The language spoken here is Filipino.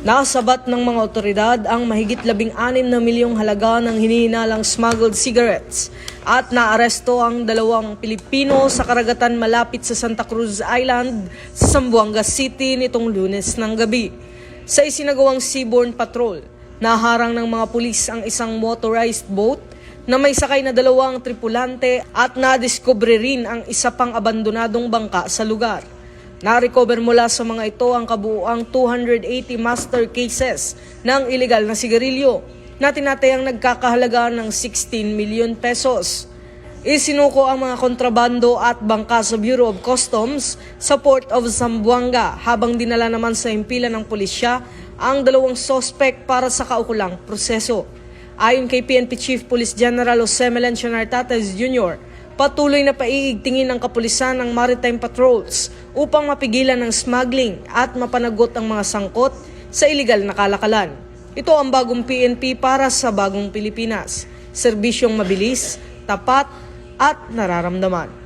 Nasabat ng mga otoridad ang mahigit 16 na milyong halaga ng hinihinalang smuggled cigarettes at naaresto ang 2 Pilipino sa karagatan malapit sa Santa Cruz Island sa Zamboanga City nitong Lunes ng gabi. Sa isinagawang seaborne patrol, naharang ng mga pulis ang isang motorized boat na may sakay na 2 tripulante at nadiskubre rin ang isa pang abandonadong bangka sa lugar. Na-recover mula sa mga ito ang kabuuang 280 master cases ng illegal na sigarilyo na tinatayang nagkakahalaga ng 16 milyon pesos. Isinuko ang mga kontrabando at bangka sa Bureau of Customs sa Port of Zamboanga habang dinala naman sa himpilan ng pulisya ang 2 sospek para sa kaukulang proseso. Ayon kay PNP Chief Police General Jose Melencio Nartates Jr., patuloy na paiigtingin ng kapulisan ng maritime patrols upang mapigilan ang smuggling at mapanagot ang mga sangkot sa iligal na kalakalan. Ito ang bagong PNP para sa bagong Pilipinas. Serbisyong mabilis, tapat at nararamdaman.